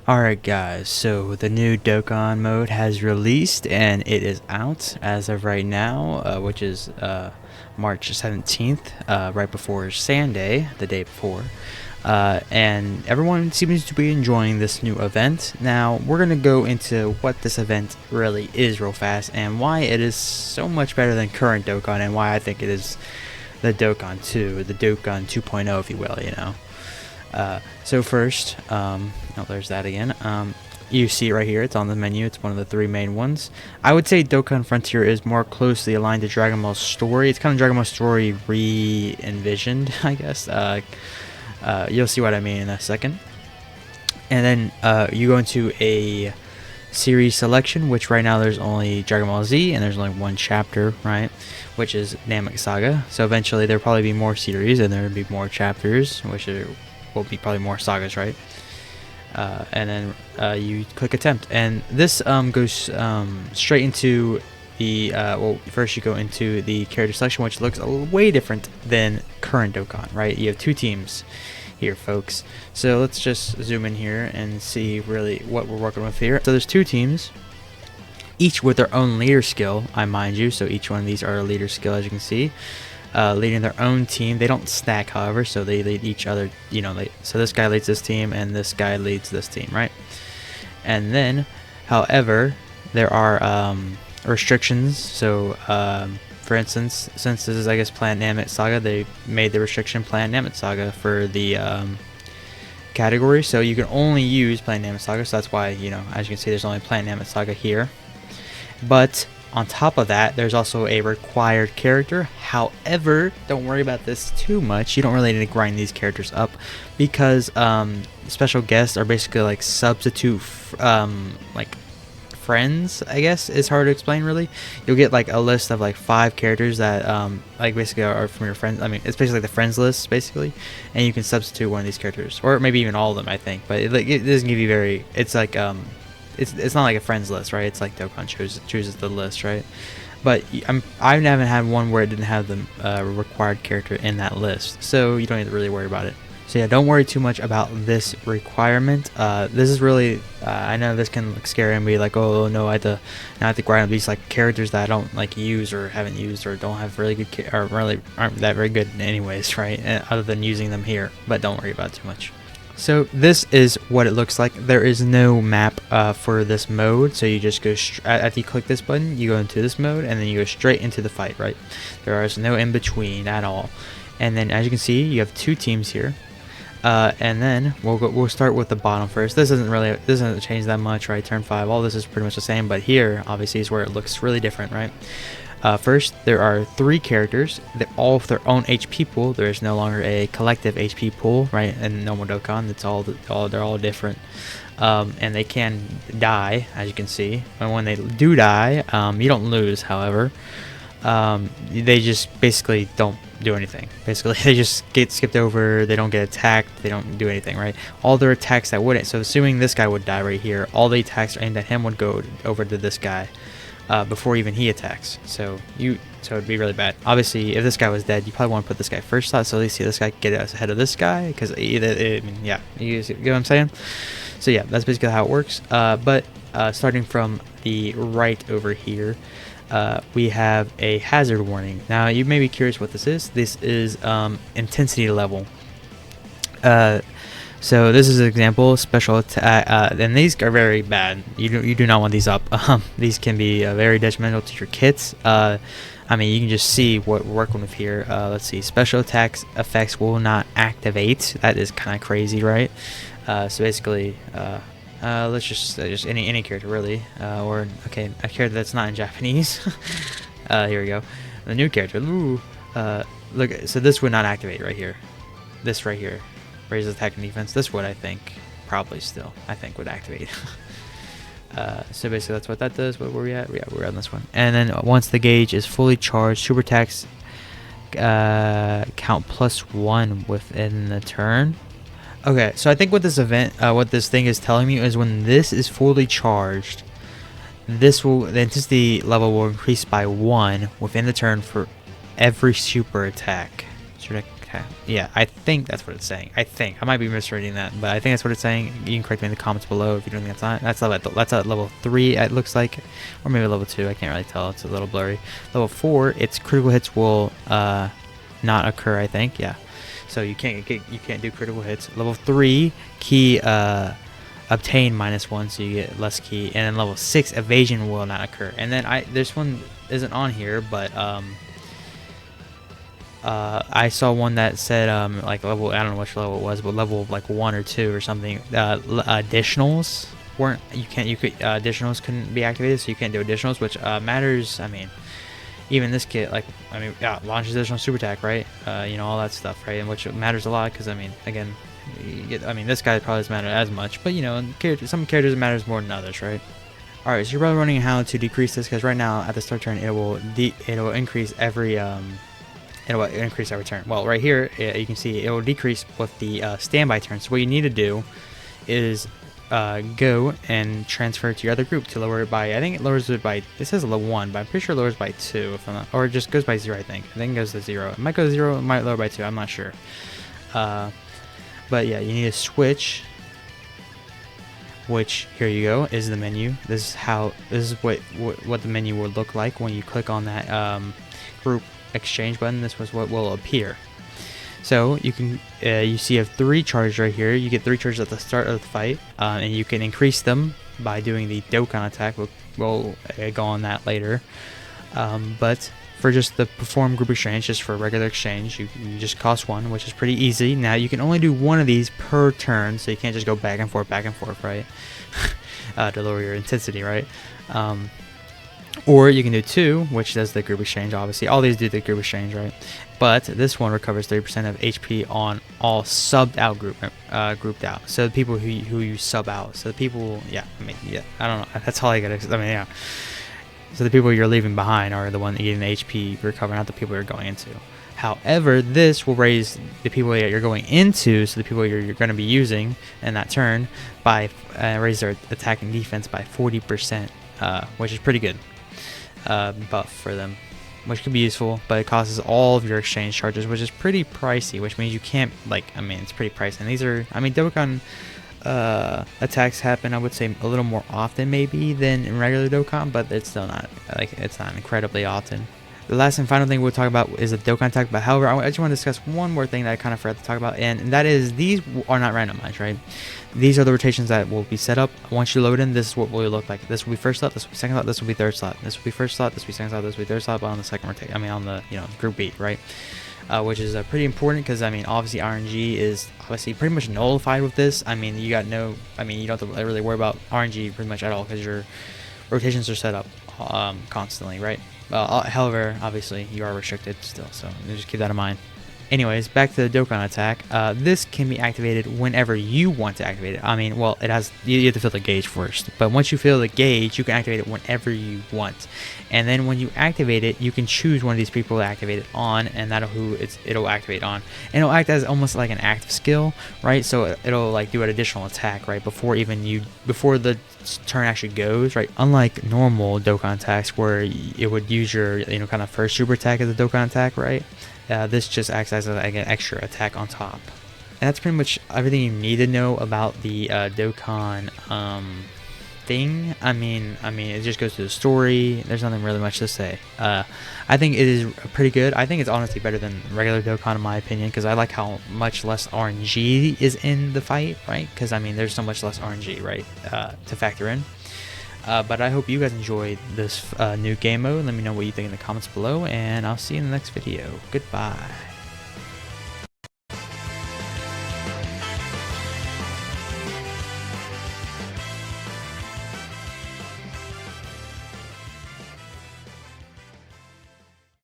Alright guys, so the new Dokkan mode has released and it is out as of right now, which is March 17th, right before Sunday, the day before. And everyone seems to be enjoying this new event. Now, we're going to go into what this event really is real fast and why it is so much better than current Dokkan and why I think it is the Dokkan 2, the Dokkan 2.0 if you will, you know. So first, oh, there's that again. You see right here, it's on the menu. It's one of the three main ones. I would say Dokkan Frontier is more closely aligned to Dragon Ball Story. It's kind of Dragon Ball Story re-envisioned, I guess. You'll see what I mean in a second. And then you go into a series selection, which right now there's only Dragon Ball Z, and there's only one chapter, right? Which is Namek Saga. So eventually there'll probably be more series, and there'll be more chapters, which will be probably more sagas, right? And then you click attempt, and this goes straight into the well, first you go into the character selection, which looks way different than current Dokkan, right? You have two teams here, folks. So let's just zoom in here and see really what we're working with here. So there's two teams, each with their own leader skill, I mind you. So each one of these are a leader skill, as you can see. Leading their own team. They don't stack, however, so they lead each other, you know. So this guy leads this team and this guy leads this team, right? And then, however, there are restrictions. So for instance, since this is, I guess, Planet Namek Saga, they made the restriction Planet Namek Saga for the category, so you can only use Planet Namek Saga. So that's why, you know, as you can see, there's only Planet Namek Saga here. But on top of that, there's also a required character. However, don't worry about this too much. You don't really need to grind these characters up because special guests are basically like substitute like friends, I guess. It's hard to explain really. You'll get like a list of like 5 characters that like basically are from your friends. I mean, it's basically like the friends list basically, and you can substitute one of these characters, or maybe even all of them, I think. But it doesn't give you very, it's like it's not like a friends list, right? It's like Dokkan chooses the list, right? But I haven't had one where it didn't have the required character in that list, so you don't need to really worry about it. So yeah, don't worry too much about this requirement. This is really, I know this can look scary and be like, oh no, I have to grind up these like characters that I don't like use or haven't used or don't have really good or really aren't that very good anyways, right? Other than using them here, but don't worry about it too much. So this is what it looks like. There is no map for this mode, so you just go after you click this button, you go into this mode, and then you go straight into the fight, right? There is no in between at all. And then as you can see, you have two teams here. And then we'll start with the bottom first. This doesn't change that much, right? Turn 5, all this is pretty much the same, but here obviously is where it looks really different, right? First, there are 3 characters that all have their own HP pool. There is no longer a collective HP pool, right? In normal Dokkan, they're all different, and they can die, as you can see. And when they do die, you don't lose. However, they just basically don't do anything. Basically, they just get skipped over. They don't get attacked. They don't do anything, right? All their attacks that wouldn't. So assuming this guy would die right here, all the attacks aimed at him would go over to this guy. Before even he attacks, so it'd be really bad. Obviously, if this guy was dead, you probably want to put this guy first slot, so at least see this guy get ahead of this guy, because I mean, yeah, you get what I'm saying. So yeah, that's basically how it works. But starting from the right over here, we have a hazard warning. Now you may be curious what this is. This is intensity level. So this is an example, special attack, and these are very bad. You do not want these up. These can be very detrimental to your kits. I mean, you can just see what we're working with here. Let's see, special attacks effects will not activate. That is kind of crazy, right? So basically, let's just any character really, or okay, a character that's not in Japanese. Here we go, the new character. Ooh, look, so this would not activate right here. This right here. Raises attack and defense. This would, I think, probably still, I think, would activate. So basically that's what that does. What were we at? Yeah, we're on this one. And then once the gauge is fully charged, super attacks count +1 within the turn. Okay, so I think what this event, what this thing is telling me is when this is fully charged, the intensity level will increase by 1 within the turn for every super attack. Super Okay. Yeah, I think that's what it's saying. I might be misreading that, but I think that's what it's saying. You can correct me in the comments below if you don't think that's not. That's at level 3. It looks like, or maybe level 2. I can't really tell. It's a little blurry. Level 4, its critical hits will not occur. I think. Yeah. So you can't do critical hits. Level 3, key obtain -1, so you get less key, and then level 6, evasion will not occur. And then this one isn't on here, but I saw one that said like level, I don't know which level it was, but level like 1 or 2 or something. Additionals weren't, additionals couldn't be activated, so you can't do additionals, which matters. I mean, even this kit, like, I mean, yeah, launches additional super attack, right? You know, all that stuff, right? And which matters a lot, because I mean, again, this guy probably doesn't matter as much, but you know, some characters it matters more than others, right? Alright, so you're probably wondering how to decrease this, because right now at the start turn it will increase every it'll increase every turn. Well, right here you can see it will decrease with the standby turn. So what you need to do is go and transfer to your other group to lower it by, I think it lowers it by, it says level 1, but I'm pretty sure it lowers by 2 if I'm not, or it just goes by 0. I think it goes to 0. It might go to 0, it might lower by 2, I'm not sure. But yeah, you need to switch, which here you go is the menu. This is what the menu will look like when you click on that group exchange button. This was what will appear. So you can you see you have 3 charges right here. You get 3 charges at the start of the fight, and you can increase them by doing the Dokkan attack. We'll go on that later. But for just the perform group exchange, just for regular exchange, you just cost 1, which is pretty easy. Now you can only do 1 of these per turn, so you can't just go back and forth, right? To lower your intensity, right? Or you can do 2, which does the group exchange. Obviously, all these do the group exchange, right? But this one recovers 30% of HP on all subbed out grouped out. So the people who you sub out. So the people, yeah, I mean, yeah, I don't know. That's all I gotta. I mean, yeah. So the people you're leaving behind are the one getting the HP recover, not the people you're going into. However, this will raise the people that you're going into, so the people you're going to be using in that turn, by raise their attack and defense by 40%, which is pretty good buff for them, which could be useful. But it costs all of your exchange charges, which is pretty pricey, which means you can't, like, I mean, it's pretty pricey. And these are, I mean, Dokkan attacks happen, I would say, a little more often maybe than in regular Dokkan, but it's still not, like, it's not incredibly often. The last and final thing we'll talk about is the Dokkan attack, but however, I just want to discuss one more thing that I kind of forgot to talk about, and that is these are not randomized, right? These are the rotations that will be set up. Once you load in, this is what will look like. This will be first slot, this will be second slot, this will be third slot. This will be first slot, this will be second slot, this will be third slot, but on the second rotation, I mean on the, you know, group B, right? Which is pretty important, because I mean, obviously RNG is obviously pretty much nullified with this. I mean, you got no, I mean, you don't have to really worry about RNG pretty much at all, because your rotations are set up constantly, right? However, obviously you are restricted still, so just keep that in mind. Anyways, back to the Dokkan attack. This can be activated whenever you want to activate it. I mean, well, it has, you have to fill the gauge first, but once you fill the gauge, you can activate it whenever you want. And then when you activate it, you can choose one of these people to activate it on, and that'll who it'll activate on. And it'll act as almost like an active skill, right? So it'll like do an additional attack, right, before the turn actually goes, right? Unlike normal Dokkan attacks where it would use your, you know, kind of first super attack as a Dokkan attack, right? This just acts as like an extra attack on top. And that's pretty much everything you need to know about the Dokkan thing. I mean, it just goes to the story. There's nothing really much to say. I think it is pretty good. I think it's honestly better than regular Dokkan in my opinion, because I like how much less RNG is in the fight, right? Because I mean, there's so much less RNG, right, to factor in. But I hope you guys enjoyed this new game mode. Let me know what you think in the comments below, and I'll see you in the next video. Goodbye.